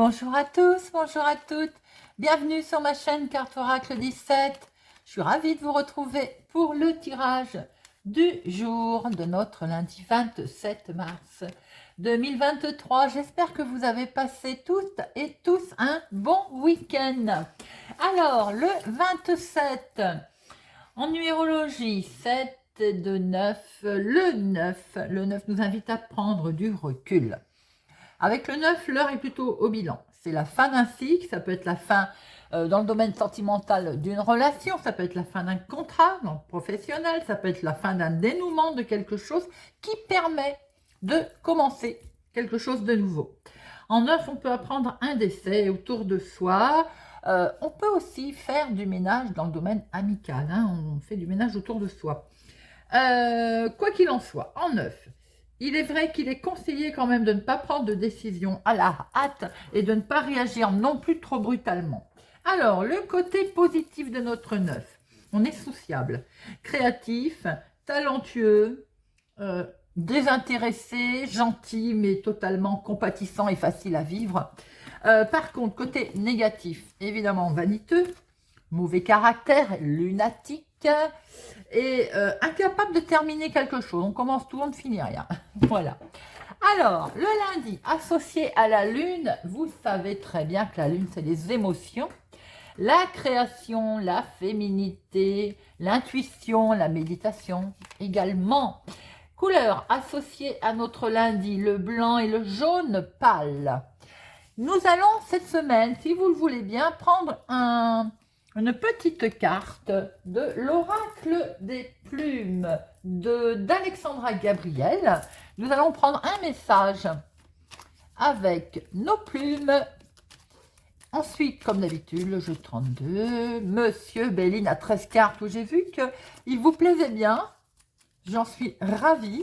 Bonjour à tous, bonjour à toutes. Bienvenue sur ma chaîne Carte Oracle 17. Je suis ravie de vous retrouver pour le tirage du jour de notre lundi 27 mars 2023. J'espère que vous avez passé toutes et tous un bon week-end. Alors, le 27, en numérologie, 7 de 9, le 9 nous invite à prendre du recul. Avec le 9, l'heure est plutôt au bilan. C'est la fin d'un cycle, ça peut être la fin dans le domaine sentimental d'une relation, ça peut être la fin d'un contrat dans le professionnel, ça peut être la fin d'un dénouement de quelque chose qui permet de commencer quelque chose de nouveau. En 9, on peut apprendre un décès autour de soi. On peut aussi faire du ménage dans le domaine amical, hein, on fait du ménage autour de soi. Quoi qu'il en soit, en 9, il est vrai qu'il est conseillé quand même de ne pas prendre de décision à la hâte et de ne pas réagir non plus trop brutalement. Alors, le côté positif de notre 9, on est sociable, créatif, talentueux, désintéressé, gentil, mais totalement compatissant et facile à vivre. Par contre, côté négatif, évidemment vaniteux, mauvais caractère, lunatique, et incapable de terminer quelque chose. On commence tout, on ne finit rien. Voilà. Alors, le lundi, associé à la lune, vous savez très bien que la lune, c'est les émotions, la création, la féminité, l'intuition, la méditation également. Couleur associée à notre lundi, le blanc et le jaune pâle. Nous allons cette semaine, si vous le voulez bien, prendre une petite carte de l'oracle des plumes d'Alexandra Gabriel. Nous allons prendre un message avec nos plumes. Ensuite, comme d'habitude, le jeu 32. Monsieur Béline a 13 cartes où j'ai vu qu'il vous plaisait bien. J'en suis ravie.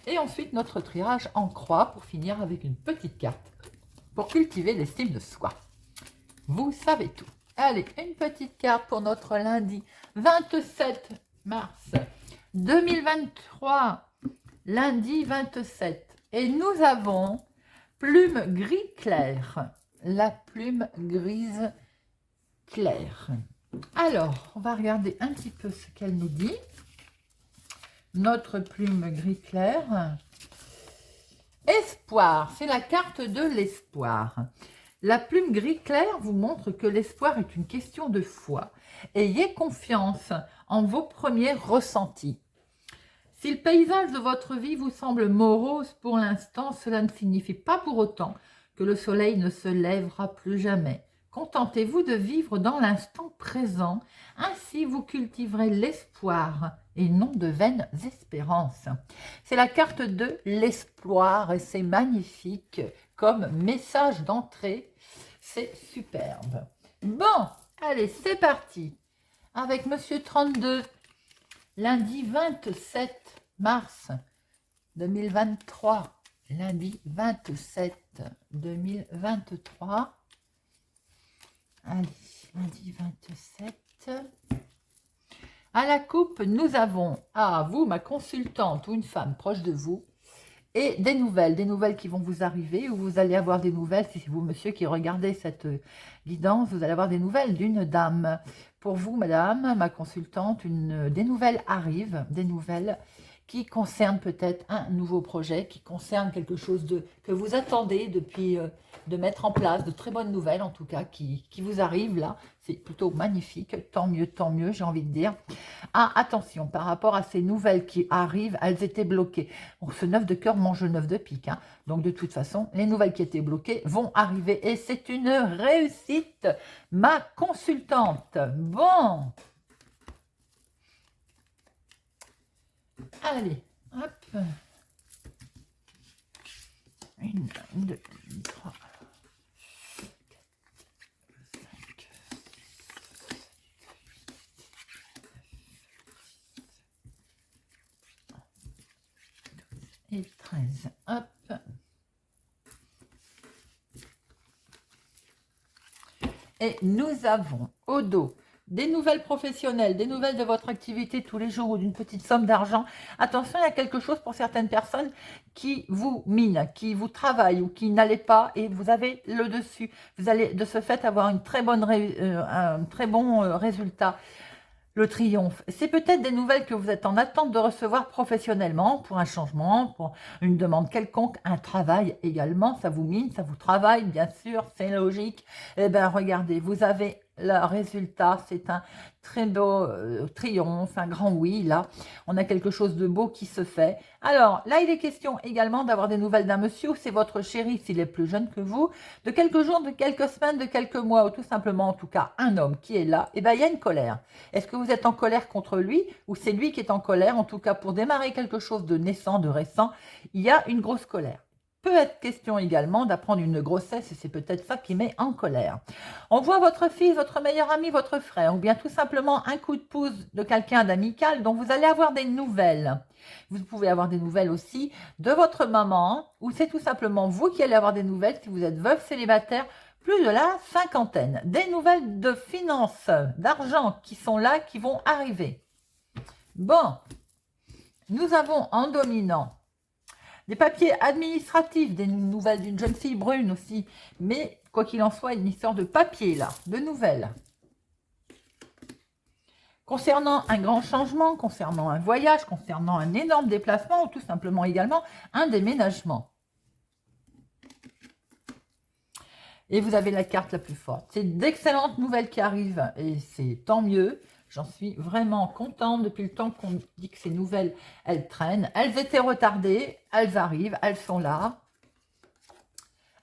Et ensuite, notre tirage en croix pour finir avec une petite carte pour cultiver l'estime de soi. Vous savez tout. Allez, une petite carte pour notre lundi 27 mars 2023. Lundi 27. Et nous avons plume gris clair. La plume grise claire. Alors, on va regarder un petit peu ce qu'elle nous dit. Notre plume gris clair. Espoir, c'est la carte de l'espoir. La plume gris clair vous montre que l'espoir est une question de foi. Ayez confiance en vos premiers ressentis. Si le paysage de votre vie vous semble morose pour l'instant, cela ne signifie pas pour autant que le soleil ne se lèvera plus jamais. Contentez-vous de vivre dans l'instant présent, ainsi vous cultiverez l'espoir et non de vaines espérances. C'est la carte de l'espoir et c'est magnifique comme message d'entrée. C'est superbe. Bon, allez, c'est parti. Avec Monsieur 32, lundi 27 mars 2023. Lundi 27 2023. Allez, lundi 27. À la coupe, nous avons à vous, ma consultante ou une femme proche de vous, et des nouvelles qui vont vous arriver, ou vous allez avoir des nouvelles, si c'est vous, monsieur, qui regardez cette guidance, vous allez avoir des nouvelles d'une dame. Pour vous, madame, ma consultante, des nouvelles arrivent, des nouvelles qui concernent peut-être un nouveau projet, qui concerne quelque chose que vous attendez depuis de mettre en place, de très bonnes nouvelles en tout cas, qui vous arrivent là. C'est plutôt magnifique, tant mieux, j'ai envie de dire. Ah, attention, par rapport à ces nouvelles qui arrivent, elles étaient bloquées. Bon, ce 9 de cœur mange le 9 de pique, hein. Donc de toute façon, les nouvelles qui étaient bloquées vont arriver et c'est une réussite, ma consultante. Bon. Allez, hop. 1, 2, 3, 5, et 13. Hop. Et nous avons au dos des nouvelles professionnelles, des nouvelles de votre activité tous les jours ou d'une petite somme d'argent. Attention, il y a quelque chose pour certaines personnes qui vous mine, qui vous travaillent ou qui n'allait pas et vous avez le dessus. Vous allez de ce fait avoir une très bonne un très bon résultat. Le triomphe, c'est peut-être des nouvelles que vous êtes en attente de recevoir professionnellement pour un changement, pour une demande quelconque, un travail également, ça vous mine, ça vous travaille, bien sûr, c'est logique. Eh bien, regardez, vous avez le résultat, c'est un très beau triomphe, un grand oui, là. On a quelque chose de beau qui se fait. Alors, là, il est question également d'avoir des nouvelles d'un monsieur, c'est votre chéri, s'il est plus jeune que vous, de quelques jours, de quelques semaines, de quelques mois, ou tout simplement, en tout cas, un homme qui est là, eh bien, il y a une colère. Est-ce que vous êtes en colère contre lui ou c'est lui qui est en colère? En tout cas, pour démarrer quelque chose de naissant, de récent, il y a une grosse colère. Peut être question également d'apprendre une grossesse et c'est peut-être ça qui met en colère. On voit votre fils, votre meilleur ami, votre frère ou bien tout simplement un coup de pouce de quelqu'un d'amical dont vous allez avoir des nouvelles. Vous pouvez avoir des nouvelles aussi de votre maman ou c'est tout simplement vous qui allez avoir des nouvelles si vous êtes veuve célibataire, plus de la cinquantaine. Des nouvelles de finances, d'argent qui sont là, qui vont arriver. Bon, nous avons en dominant des papiers administratifs, des nouvelles d'une jeune fille brune aussi. Mais quoi qu'il en soit, une histoire de papier là, de nouvelles. Concernant un grand changement, concernant un voyage, concernant un énorme déplacement ou tout simplement également un déménagement. Et vous avez la carte la plus forte. C'est d'excellentes nouvelles qui arrivent et c'est tant mieux. J'en suis vraiment contente depuis le temps qu'on dit que ces nouvelles, elles traînent. Elles étaient retardées, elles arrivent, elles sont là.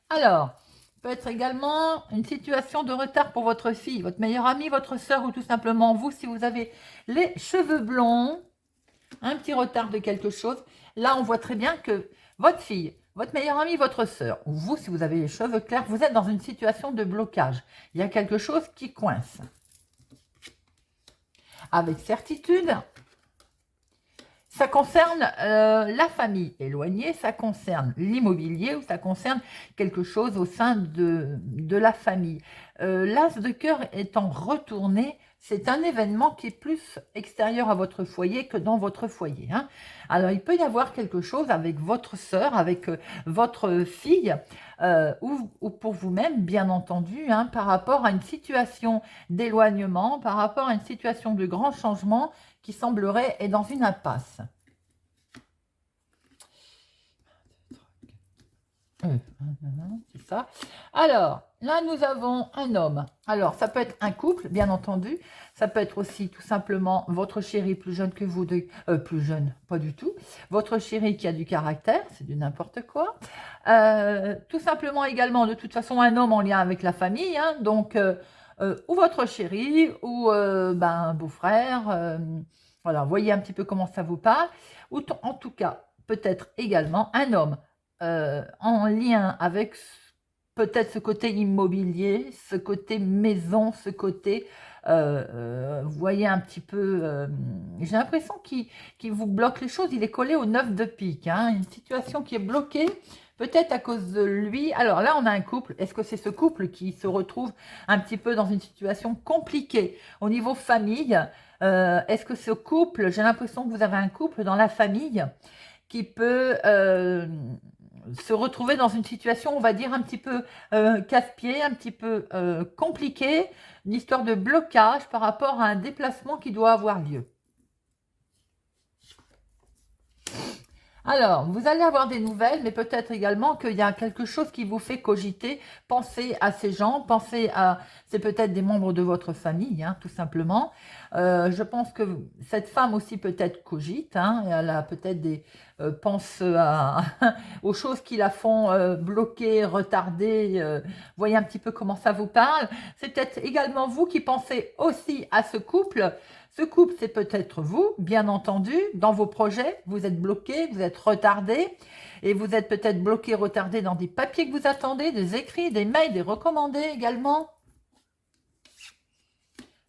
Alors, peut être également une situation de retard pour votre fille, votre meilleure amie, votre soeur ou tout simplement vous si vous avez les cheveux blonds. Un petit retard de quelque chose. Là, on voit très bien que votre fille, votre meilleure amie, votre soeur, ou vous, si vous avez les cheveux clairs, vous êtes dans une situation de blocage. Il y a quelque chose qui coince. Avec certitude, ça concerne la famille éloignée, ça concerne l'immobilier ou ça concerne quelque chose au sein de la famille. L'as de cœur étant retourné, c'est un événement qui est plus extérieur à votre foyer que dans votre foyer. Hein. Alors, il peut y avoir quelque chose avec votre sœur, avec votre fille, ou pour vous-même, bien entendu, hein, par rapport à une situation d'éloignement, par rapport à une situation de grand changement qui semblerait être dans une impasse. C'est ça. Alors, là, nous avons un homme. Alors, ça peut être un couple, bien entendu. Ça peut être aussi tout simplement votre chéri plus jeune que vous. Plus jeune, pas du tout. Votre chéri qui a du caractère, c'est du n'importe quoi. Tout simplement également, de toute façon, un homme en lien avec la famille. Hein, donc, ou votre chéri, ou un beau-frère. Voilà, voyez un petit peu comment ça vous parle. Ou en tout cas, peut-être également un homme en lien avec peut-être ce côté immobilier, ce côté maison, ce côté, vous voyez un petit peu, j'ai l'impression qu'il vous bloque les choses, il est collé au 9 de pique, hein, une situation qui est bloquée, peut-être à cause de lui. Alors là, on a un couple, est-ce que c'est ce couple qui se retrouve un petit peu dans une situation compliquée au niveau famille? Est-ce que ce couple, j'ai l'impression que vous avez un couple dans la famille qui peut se retrouver dans une situation, on va dire, un petit peu casse-pied, un petit peu compliquée, une histoire de blocage par rapport à un déplacement qui doit avoir lieu. Alors, vous allez avoir des nouvelles, mais peut-être également qu'il y a quelque chose qui vous fait cogiter. Pensez à ces gens, pensez à... C'est peut-être des membres de votre famille, hein, tout simplement. Je pense que cette femme aussi peut-être cogite. Hein, elle a peut-être des... pense aux choses qui la font bloquer, retarder. Voyez un petit peu comment ça vous parle. C'est peut-être également vous qui pensez aussi à ce couple. Ce couple, c'est peut-être vous, bien entendu, dans vos projets, vous êtes bloqué, vous êtes retardé, et vous êtes peut-être bloqué, retardé dans des papiers que vous attendez, des écrits, des mails, des recommandés également.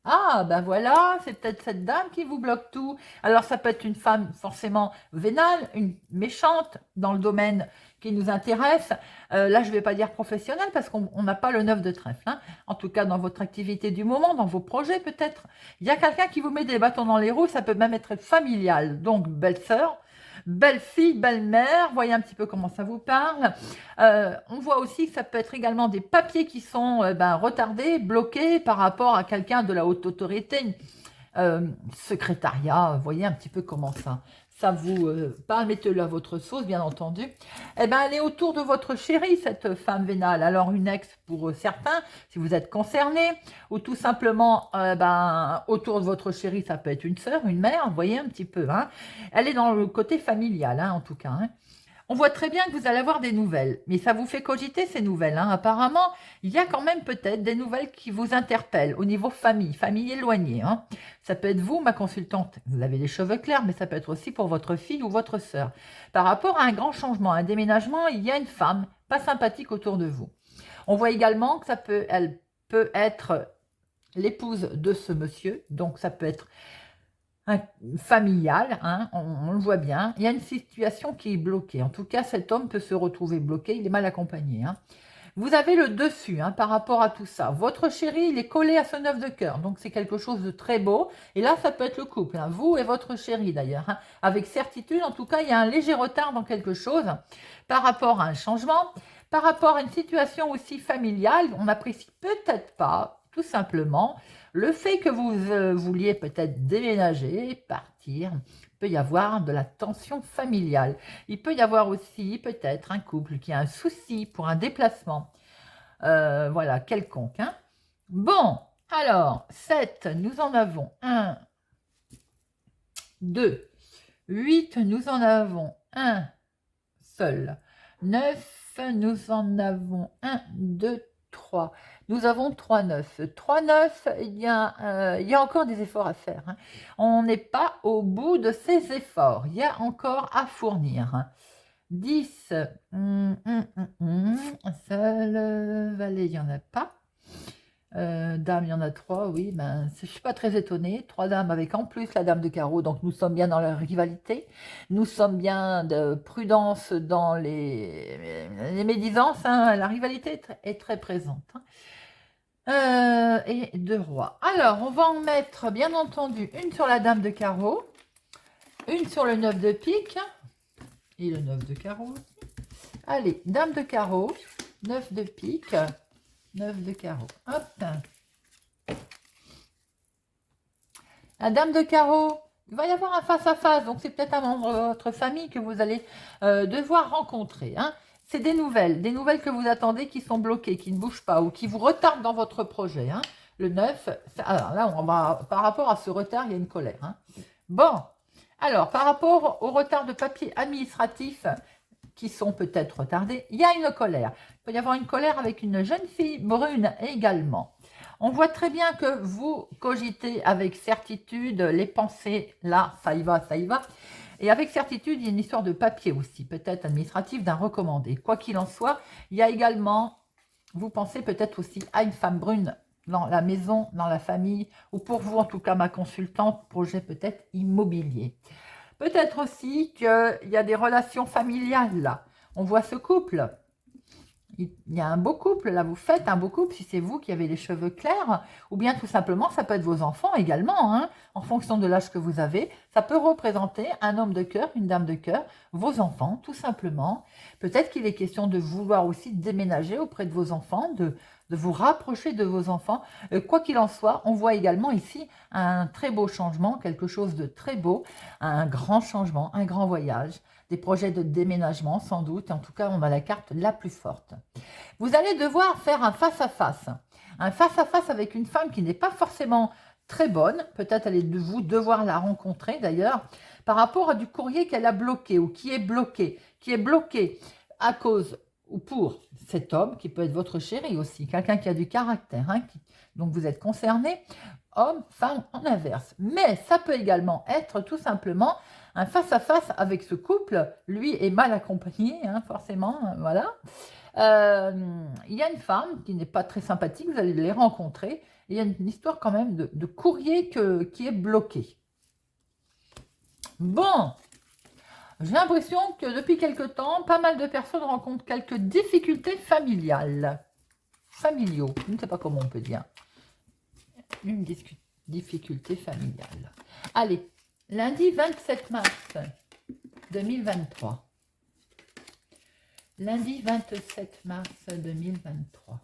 Ah, ben voilà, c'est peut-être cette dame qui vous bloque tout. Alors, ça peut être une femme forcément vénale, une méchante dans le domaine qui nous intéresse. Là, je ne vais pas dire professionnelle parce qu'on n'a pas le 9 de trèfle, hein. En tout cas, dans votre activité du moment, dans vos projets peut-être. Il y a quelqu'un qui vous met des bâtons dans les roues, ça peut même être familial. Donc, belle-sœur, belle-fille, belle-mère, voyez un petit peu comment ça vous parle. On voit aussi que ça peut être également des papiers qui sont retardés, bloqués par rapport à quelqu'un de la haute autorité, secrétariat, voyez un petit peu comment ça vous parle, mettez-le à votre sauce, bien entendu. Eh ben, elle est autour de votre chérie, cette femme vénale. Alors, une ex pour certains, si vous êtes concerné, ou tout simplement, autour de votre chérie, ça peut être une sœur, une mère, vous voyez un petit peu, hein. Elle est dans le côté familial, hein, en tout cas, hein. On voit très bien que vous allez avoir des nouvelles, mais ça vous fait cogiter ces nouvelles, hein. Apparemment, il y a quand même peut-être des nouvelles qui vous interpellent au niveau famille éloignée, hein. Ça peut être vous, ma consultante, vous avez les cheveux clairs, mais ça peut être aussi pour votre fille ou votre sœur. Par rapport à un grand changement, un déménagement, il y a une femme pas sympathique autour de vous. On voit également que elle peut être l'épouse de ce monsieur, donc ça peut être familial, hein, on le voit bien. Il y a une situation qui est bloquée. En tout cas, cet homme peut se retrouver bloqué, il est mal accompagné, hein. Vous avez le dessus, hein, par rapport à tout ça. Votre chéri, il est collé à ce 9 de cœur, donc c'est quelque chose de très beau. Et là, ça peut être le couple, hein, vous et votre chéri d'ailleurs, hein. Avec certitude, en tout cas, il y a un léger retard dans quelque chose par rapport à un changement, par rapport à une situation aussi familiale. On n'apprécie peut-être pas, tout simplement, le fait que vous vouliez peut-être déménager, partir. Il peut y avoir de la tension familiale. Il peut y avoir aussi peut-être un couple qui a un souci pour un déplacement. Voilà, quelconque, hein. Bon, alors, 7, nous en avons 1, 2, 8, nous en avons un seul. 9, nous en avons 1, 2, 3. Nous avons 3 9. 3 9, il y a encore des efforts à faire, hein. On n'est pas au bout de ces efforts. Il y a encore à fournir, hein. 10, seul valet, il n'y en a pas. Dame, il y en a 3, oui, ben, je ne suis pas très étonnée. 3 dames avec en plus la dame de carreau, donc nous sommes bien dans la rivalité. Nous sommes bien de prudence dans les médisances, hein. La rivalité est très présente, hein. Et 2 rois. Alors, on va en mettre, bien entendu, une sur la dame de carreau, une sur le 9 de pique, et le 9 de carreau aussi. Allez, dame de carreau, 9 de pique, 9 de carreau. Hop. La dame de carreau, il va y avoir un face-à-face, donc c'est peut-être un membre de votre famille que vous allez devoir rencontrer, hein. C'est des nouvelles que vous attendez qui sont bloquées, qui ne bougent pas ou qui vous retardent dans votre projet, hein. Le 9, alors là, on va, par rapport à ce retard, il y a une colère, hein. Bon, alors, par rapport au retard de papier administratif qui sont peut-être retardés, il y a une colère. Il peut y avoir une colère avec une jeune fille brune également. On voit très bien que vous cogitez avec certitude les pensées, là, ça y va, ça y va. Et avec certitude, il y a une histoire de papier aussi, peut-être administratif, d'un recommandé. Quoi qu'il en soit, il y a également, vous pensez peut-être aussi à une femme brune dans la maison, dans la famille, ou pour vous, en tout cas, ma consultante, projet peut-être immobilier. Peut-être aussi qu'il y a des relations familiales, là. On voit ce couple. Il y a un beau couple, là, vous faites un beau couple si c'est vous qui avez les cheveux clairs, ou bien tout simplement, ça peut être vos enfants également, hein, en fonction de l'âge que vous avez. Ça peut représenter un homme de cœur, une dame de cœur, vos enfants, tout simplement. Peut-être qu'il est question de vouloir aussi déménager auprès de vos enfants, de vous rapprocher de vos enfants. Quoi qu'il en soit, on voit également ici un très beau changement, quelque chose de très beau, un grand changement, un grand voyage, des projets de déménagement sans doute. En tout cas, on a la carte la plus forte. Vous allez devoir faire un face-à-face. Un face-à-face avec une femme qui n'est pas forcément très bonne. Peut-être allez-vous devoir la rencontrer d'ailleurs, par rapport à du courrier qu'elle a bloqué ou qui est bloqué à cause ou pour cet homme, qui peut être votre chéri aussi, quelqu'un qui a du caractère, hein, donc vous êtes concerné, homme, femme, en inverse. Mais ça peut également être tout simplement un face-à-face avec ce couple, lui est mal accompagné, hein, forcément, voilà. Il y a une femme qui n'est pas très sympathique, vous allez les rencontrer. Et il y a une histoire quand même de courrier qui est bloqué. Bon, j'ai l'impression que depuis quelque temps, pas mal de personnes rencontrent quelques difficultés familiales. Familiaux, je ne sais pas comment on peut dire. Une difficulté familiale. Allez, lundi 27 mars 2023. Lundi 27 mars 2023.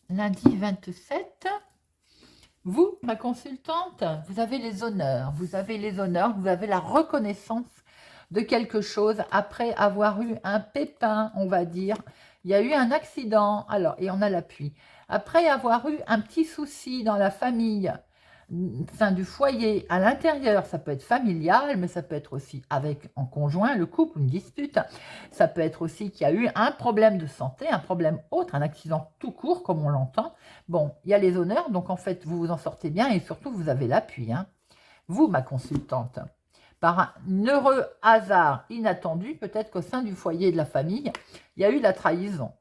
Lundi 27, vous, ma consultante, vous avez les honneurs. Vous avez les honneurs, vous avez la reconnaissance de quelque chose après avoir eu un pépin, on va dire. Il y a eu un accident, alors, et on a l'appui. Après avoir eu un petit souci dans la famille, sein du foyer, à l'intérieur, ça peut être familial, mais ça peut être aussi avec en conjoint, le couple, une dispute. Ça peut être aussi qu'il y a eu un problème de santé, un problème autre, un accident tout court, comme on l'entend. Bon, il y a les honneurs, donc en fait, vous vous en sortez bien et surtout, vous avez l'appui. Hein. Vous, ma consultante, par un heureux hasard inattendu, peut-être qu'au sein du foyer de la famille, il y a eu la trahison.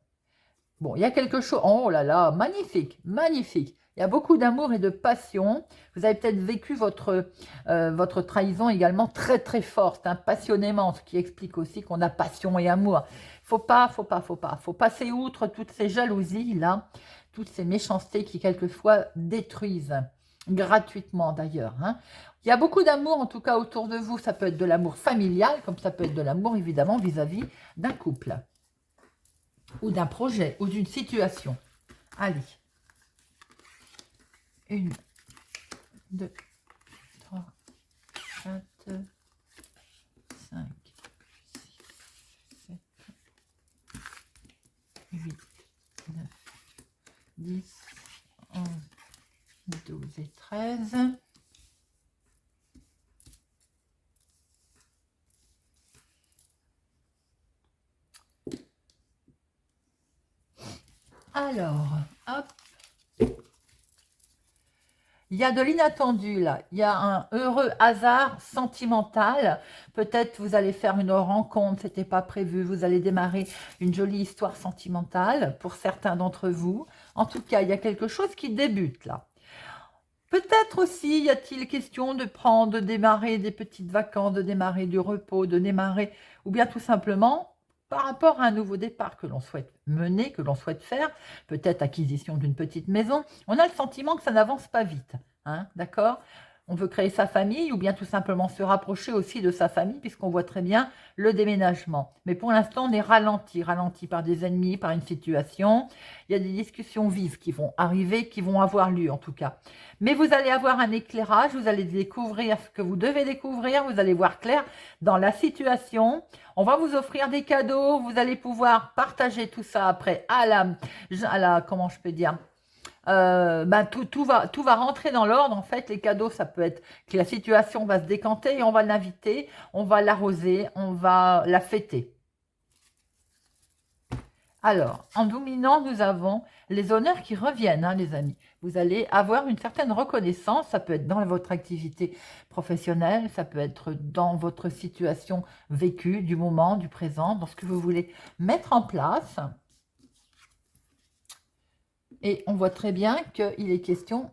Bon, il y a quelque chose... Oh là là, magnifique, magnifique. Il y a beaucoup d'amour et de passion. Vous avez peut-être vécu votre trahison également très très forte, hein, passionnément, ce qui explique aussi qu'on a passion et amour. Faut passer outre toutes ces jalousies là, toutes ces méchancetés qui quelquefois détruisent, gratuitement d'ailleurs. Hein. Il y a beaucoup d'amour en tout cas autour de vous. Ça peut être de l'amour familial, comme ça peut être de l'amour évidemment vis-à-vis d'un couple, ou d'un projet, ou d'une situation. Allez. 1, 2, 3, 4, 5, 6, 7, 8, 9, 10, 11, 12 et 13. Alors, hop. Il y a de l'inattendu là, il y a un heureux hasard sentimental. Peut-être vous allez faire une rencontre, c'était pas prévu, vous allez démarrer une jolie histoire sentimentale pour certains d'entre vous. En tout cas, il y a quelque chose qui débute là. Peut-être aussi y a-t-il question de démarrer des petites vacances, de démarrer du repos, de démarrer, ou bien tout simplement par rapport à un nouveau départ que l'on souhaite mener, que l'on souhaite faire, peut-être acquisition d'une petite maison, on a le sentiment que ça n'avance pas vite, hein, d'accord? On veut créer sa famille ou bien tout simplement se rapprocher aussi de sa famille puisqu'on voit très bien le déménagement. Mais pour l'instant, on est ralenti par des ennemis, par une situation. Il y a des discussions vives qui vont arriver, qui vont avoir lieu en tout cas. Mais vous allez avoir un éclairage, vous allez découvrir ce que vous devez découvrir, vous allez voir clair dans la situation. On va vous offrir des cadeaux, vous allez pouvoir partager tout ça après à la comment je peux dire, tout va rentrer dans l'ordre. En fait, les cadeaux, ça peut être que la situation va se décanter et on va l'inviter, on va l'arroser, on va la fêter. Alors, en dominant, nous avons les honneurs qui reviennent, hein, les amis. Vous allez avoir une certaine reconnaissance, ça peut être dans votre activité professionnelle, ça peut être dans votre situation vécue, du moment, du présent, dans ce que vous voulez mettre en place. Et on voit très bien qu'il est question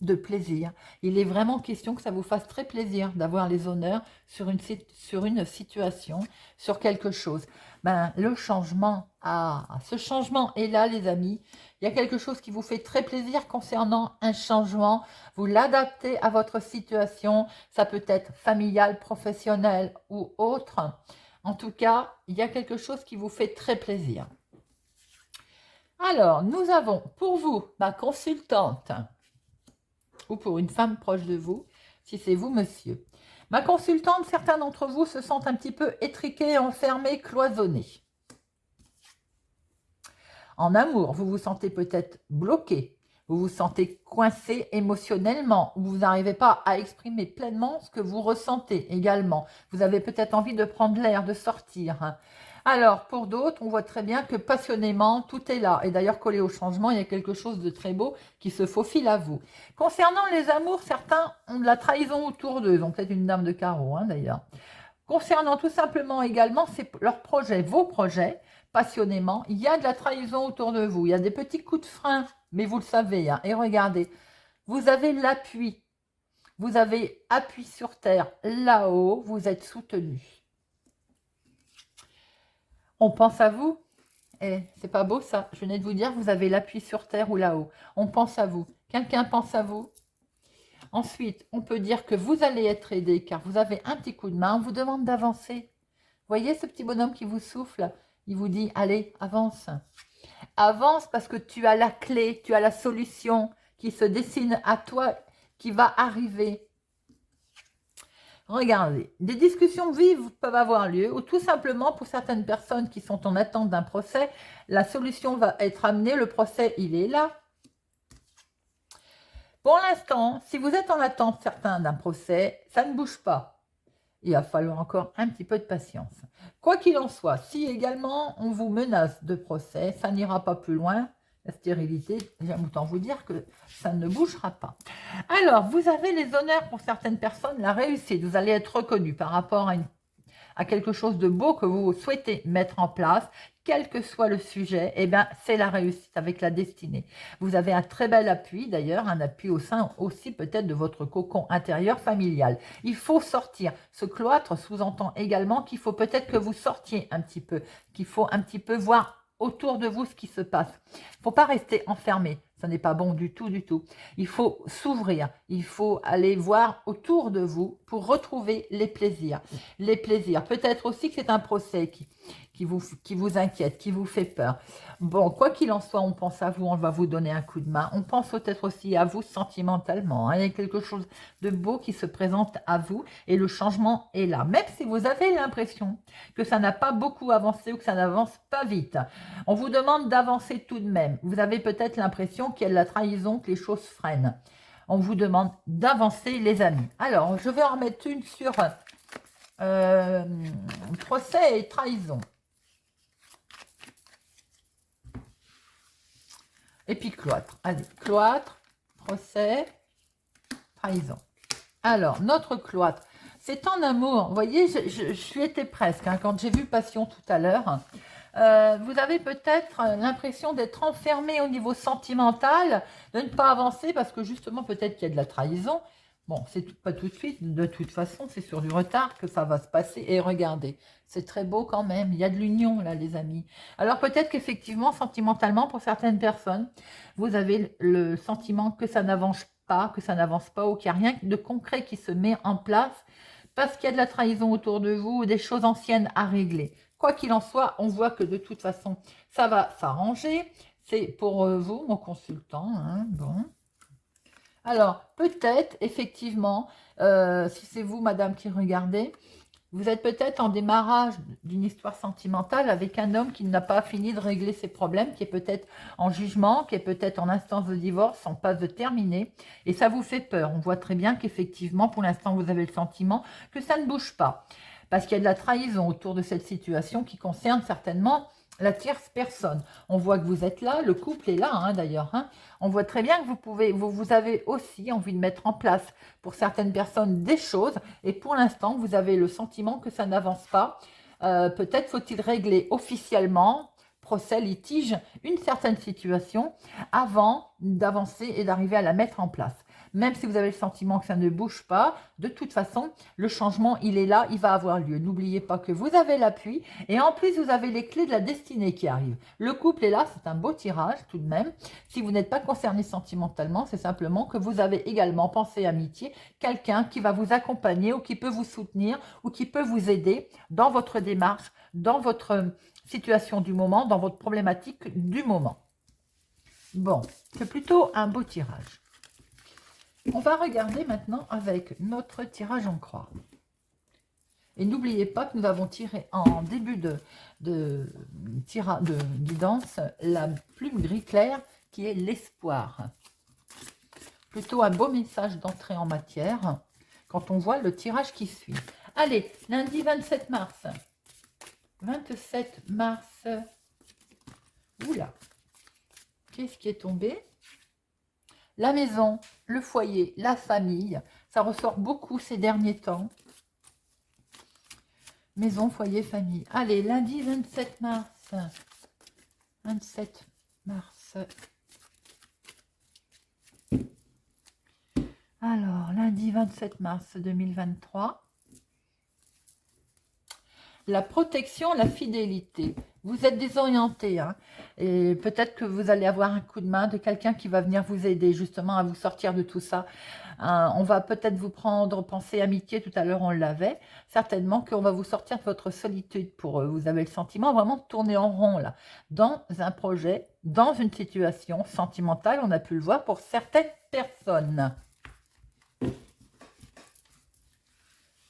de plaisir. Il est vraiment question que ça vous fasse très plaisir d'avoir les honneurs sur une situation, sur quelque chose. Le changement, ce changement est là, les amis. Il y a quelque chose qui vous fait très plaisir concernant un changement. Vous l'adaptez à votre situation. Ça peut être familial, professionnel ou autre. En tout cas, il y a quelque chose qui vous fait très plaisir. Alors, nous avons pour vous, ma consultante, ou pour une femme proche de vous, si c'est vous, monsieur. Ma consultante, certains d'entre vous se sentent un petit peu étriqués, enfermés, cloisonnés. En amour, vous vous sentez peut-être bloqué, vous vous sentez coincé émotionnellement, vous n'arrivez pas à exprimer pleinement ce que vous ressentez également. Vous avez peut-être envie de prendre l'air, de sortir. Alors, pour d'autres, on voit très bien que passionnément, tout est là. Et d'ailleurs, collé au changement, il y a quelque chose de très beau qui se faufile à vous. Concernant les amours, certains ont de la trahison autour d'eux. Ils ont peut-être une dame de carreau, hein, d'ailleurs. Concernant tout simplement également leurs projets, vos projets, passionnément, il y a de la trahison autour de vous, il y a des petits coups de frein, mais vous le savez, hein, et regardez, vous avez l'appui, vous avez appui sur terre, là-haut, vous êtes soutenu. On pense à vous, et c'est pas beau ça, je venais de vous dire, vous avez l'appui sur terre ou là-haut, on pense à vous, quelqu'un pense à vous. Ensuite, on peut dire que vous allez être aidé car vous avez un petit coup de main, on vous demande d'avancer. Voyez ce petit bonhomme qui vous souffle, il vous dit, allez, avance. Avance parce que tu as la clé, tu as la solution qui se dessine à toi, qui va arriver. Regardez, des discussions vives peuvent avoir lieu ou tout simplement pour certaines personnes qui sont en attente d'un procès, la solution va être amenée, le procès il est là. Pour l'instant, si vous êtes en attente certains d'un procès, ça ne bouge pas. Il va falloir encore un petit peu de patience. Quoi qu'il en soit, si également on vous menace de procès, ça n'ira pas plus loin. La stérilité, j'aime autant vous dire que ça ne bougera pas. Alors, vous avez les honneurs pour certaines personnes, la réussite. Vous allez être reconnu par rapport à quelque chose de beau que vous souhaitez mettre en place, quel que soit le sujet, eh bien, c'est la réussite avec la destinée. Vous avez un très bel appui, d'ailleurs, un appui au sein aussi peut-être de votre cocon intérieur familial. Il faut sortir. Ce cloître sous-entend également qu'il faut peut-être que vous sortiez un petit peu, qu'il faut un petit peu voir autour de vous ce qui se passe. Il ne faut pas rester enfermé. Ce n'est pas bon du tout, du tout. Il faut s'ouvrir, il faut aller voir autour de vous pour retrouver les plaisirs. Les plaisirs. Peut-être aussi que c'est un procès qui vous inquiète, qui vous fait peur. Bon, quoi qu'il en soit, on pense à vous, on va vous donner un coup de main. On pense peut-être aussi à vous sentimentalement. Hein. Il y a quelque chose de beau qui se présente à vous et le changement est là. Même si vous avez l'impression que ça n'a pas beaucoup avancé ou que ça n'avance pas vite. On vous demande d'avancer tout de même. Vous avez peut-être l'impression qu'il y a de la trahison, que les choses freinent. On vous demande d'avancer, les amis. Alors, je vais en remettre une sur procès et trahison. Et puis cloître. Allez, cloître, procès, trahison. Alors, notre cloître, c'est en amour. Vous voyez, je suis été presque, hein, quand j'ai vu Passion tout à l'heure. Vous avez peut-être l'impression d'être enfermé au niveau sentimental, de ne pas avancer parce que justement peut-être qu'il y a de la trahison. Bon, c'est pas tout de suite, de toute façon, c'est sur du retard que ça va se passer. Et regardez, c'est très beau quand même, il y a de l'union là, les amis. Alors peut-être qu'effectivement, sentimentalement, pour certaines personnes, vous avez le sentiment que ça n'avance pas, ou qu'il n'y a rien de concret qui se met en place parce qu'il y a de la trahison autour de vous ou des choses anciennes à régler. Quoi qu'il en soit, on voit que de toute façon, ça va s'arranger. C'est pour vous, mon consultant. Hein, bon. Alors, peut-être, effectivement, si c'est vous, madame, qui regardez, vous êtes peut-être en démarrage d'une histoire sentimentale avec un homme qui n'a pas fini de régler ses problèmes, qui est peut-être en jugement, qui est peut-être en instance de divorce, en passe de terminer, et ça vous fait peur. On voit très bien qu'effectivement, pour l'instant, vous avez le sentiment que ça ne bouge pas. Parce qu'il y a de la trahison autour de cette situation qui concerne certainement la tierce personne. On voit que vous êtes là, le couple est là hein, d'ailleurs. Hein. On voit très bien que vous avez aussi envie de mettre en place pour certaines personnes des choses et pour l'instant vous avez le sentiment que ça n'avance pas. Peut-être faut-il régler officiellement, procès, litige, une certaine situation avant d'avancer et d'arriver à la mettre en place. Même si vous avez le sentiment que ça ne bouge pas, de toute façon, le changement, il est là, il va avoir lieu. N'oubliez pas que vous avez l'appui et en plus, vous avez les clés de la destinée qui arrivent. Le couple est là, c'est un beau tirage tout de même. Si vous n'êtes pas concerné sentimentalement, c'est simplement que vous avez également pensé amitié, quelqu'un qui va vous accompagner ou qui peut vous soutenir ou qui peut vous aider dans votre démarche, dans votre situation du moment, dans votre problématique du moment. Bon, c'est plutôt un beau tirage. On va regarder maintenant avec notre tirage en croix. Et n'oubliez pas que nous avons tiré en début de guidance la plume gris clair qui est l'espoir. Plutôt un beau message d'entrée en matière quand on voit le tirage qui suit. Allez, lundi 27 mars. 27 mars. Oula. Qu'est-ce qui est tombé ? La maison, le foyer, la famille, ça ressort beaucoup ces derniers temps. Maison, foyer, famille. Allez, lundi 27 mars. 27 mars. Alors, lundi 27 mars 2023. La protection, la fidélité. Vous êtes désorienté, hein, et peut-être que vous allez avoir un coup de main de quelqu'un qui va venir vous aider justement à vous sortir de tout ça. On va peut-être vous prendre, penser amitié, tout à l'heure on l'avait, certainement qu'on va vous sortir de votre solitude pour eux. Vous avez le sentiment vraiment de tourner en rond là, dans un projet, dans une situation sentimentale, on a pu le voir pour certaines personnes.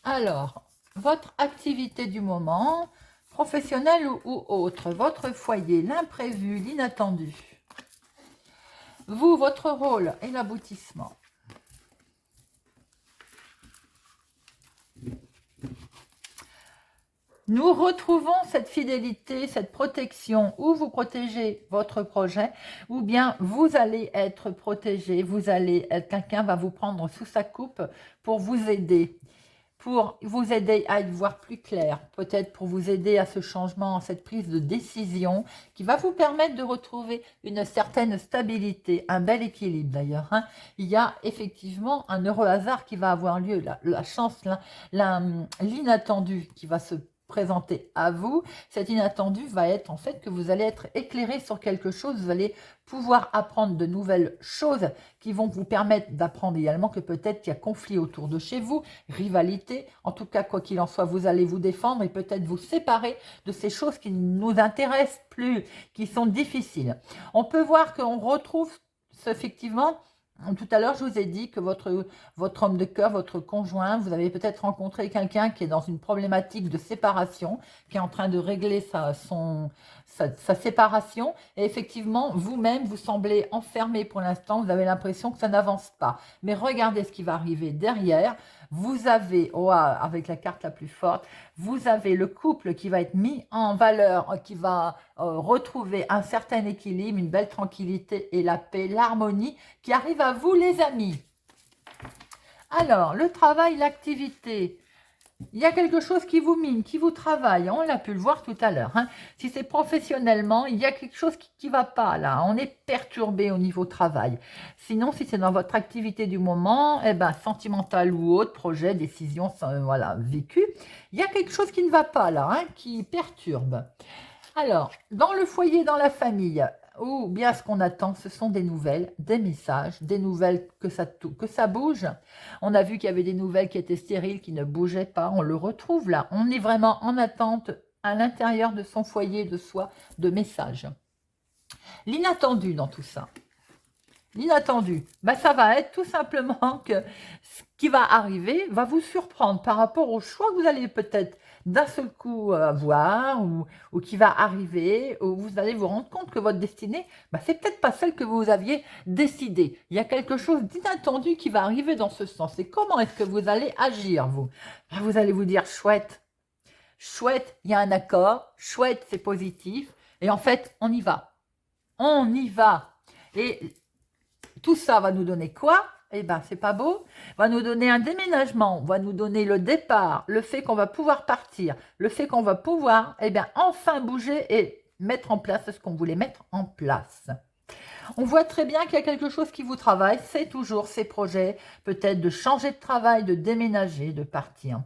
Alors, votre activité du moment, professionnelle ou autre, votre foyer, l'imprévu, l'inattendu. Vous, votre rôle et l'aboutissement. Nous retrouvons cette fidélité, cette protection, où vous protégez votre projet, ou bien vous allez être protégé, vous allez être, quelqu'un va vous prendre sous sa coupe pour vous aider à y voir plus clair, peut-être pour vous aider à ce changement, à cette prise de décision qui va vous permettre de retrouver une certaine stabilité, un bel équilibre d'ailleurs. Hein. Il y a effectivement un heureux hasard qui va avoir lieu, la chance, l'inattendu qui va se présenter à vous. Cet inattendu va être en fait que vous allez être éclairé sur quelque chose, vous allez pouvoir apprendre de nouvelles choses qui vont vous permettre d'apprendre également que peut-être qu'il y a conflit autour de chez vous, rivalité, en tout cas quoi qu'il en soit, vous allez vous défendre et peut-être vous séparer de ces choses qui ne nous intéressent plus, qui sont difficiles. On peut voir qu'on retrouve effectivement. Tout à l'heure, je vous ai dit que votre homme de cœur, votre conjoint, vous avez peut-être rencontré quelqu'un qui est dans une problématique de séparation, qui est en train de régler sa séparation. Et effectivement, vous-même, vous semblez enfermé pour l'instant. Vous avez l'impression que ça n'avance pas. Mais regardez ce qui va arriver derrière. Vous avez, avec la carte la plus forte, vous avez le couple qui va être mis en valeur, qui va retrouver un certain équilibre, une belle tranquillité et la paix, l'harmonie qui arrive à vous les amis. Alors, le travail, l'activité. Il y a quelque chose qui vous mine, qui vous travaille. On l'a pu le voir tout à l'heure. Hein. Si c'est professionnellement, il y a quelque chose qui ne va pas là. On est perturbé au niveau travail. Sinon, si c'est dans votre activité du moment, eh ben, sentimental ou autre, projet, décision, voilà, vécu, il y a quelque chose qui ne va pas là, hein, qui perturbe. Alors, dans le foyer, dans la famille, ou bien ce qu'on attend, ce sont des nouvelles, des messages, des nouvelles que ça bouge. On a vu qu'il y avait des nouvelles qui étaient stériles, qui ne bougeaient pas. On le retrouve là. On est vraiment en attente à l'intérieur de son foyer, de soi, de messages. L'inattendu dans tout ça. L'inattendu, ben ça va être tout simplement que ce qui va arriver va vous surprendre par rapport au choix que vous allez peut-être d'un seul coup avoir ou qui va arriver, où vous allez vous rendre compte que votre destinée, ben c'est peut-être pas celle que vous aviez décidée. Il y a quelque chose d'inattendu qui va arriver dans ce sens. Et comment est-ce que vous allez agir, vous? Ben vous allez vous dire, chouette, chouette, il y a un accord, chouette, c'est positif. Et en fait, on y va. On y va. Et tout ça va nous donner quoi? Eh bien, c'est pas beau. Va nous donner un déménagement, va nous donner le départ, le fait qu'on va pouvoir partir, le fait qu'on va pouvoir, eh bien, enfin bouger et mettre en place ce qu'on voulait mettre en place. On voit très bien qu'il y a quelque chose qui vous travaille, c'est toujours ces projets, peut-être de changer de travail, de déménager, de partir.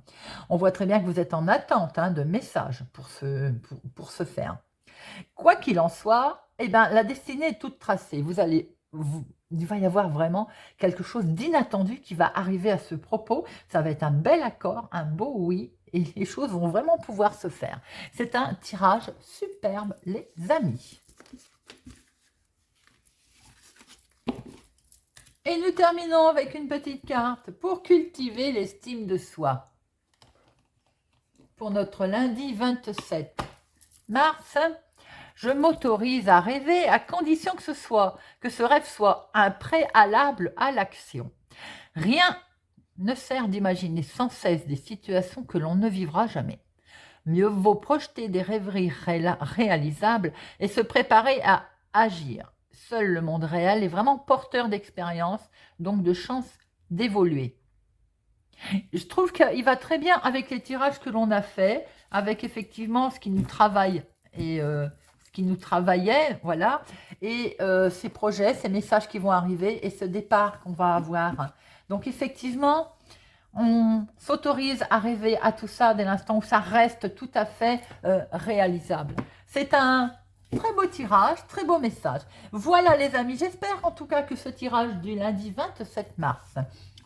On voit très bien que vous êtes en attente de messages pour se faire. Quoi qu'il en soit, eh ben, la destinée est toute tracée. Il va y avoir vraiment quelque chose d'inattendu qui va arriver à ce propos. Ça va être un bel accord, un beau oui, et les choses vont vraiment pouvoir se faire. C'est un tirage superbe, les amis. Et nous terminons avec une petite carte pour cultiver l'estime de soi. Pour notre lundi 27 mars, je m'autorise à rêver à condition que ce rêve soit un préalable à l'action. Rien ne sert d'imaginer sans cesse des situations que l'on ne vivra jamais. Mieux vaut projeter des rêveries réalisables et se préparer à agir. Seul le monde réel est vraiment porteur d'expérience, donc de chance d'évoluer. Je trouve qu'il va très bien avec les tirages que l'on a fait, avec effectivement ce qui nous travaille et ce qui nous travaillait, voilà, et ces projets, ces messages qui vont arriver et ce départ qu'on va avoir. Donc effectivement, on s'autorise à rêver à tout ça dès l'instant où ça reste tout à fait réalisable. C'est un très beau tirage, très beau message. Voilà les amis, j'espère en tout cas que ce tirage du lundi 27 mars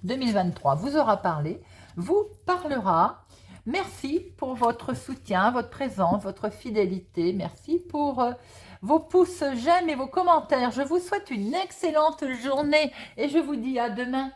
2023 vous aura parlé, vous parlera. Merci pour votre soutien, votre présence, votre fidélité. Merci pour vos pouces j'aime et vos commentaires. Je vous souhaite une excellente journée et je vous dis à demain.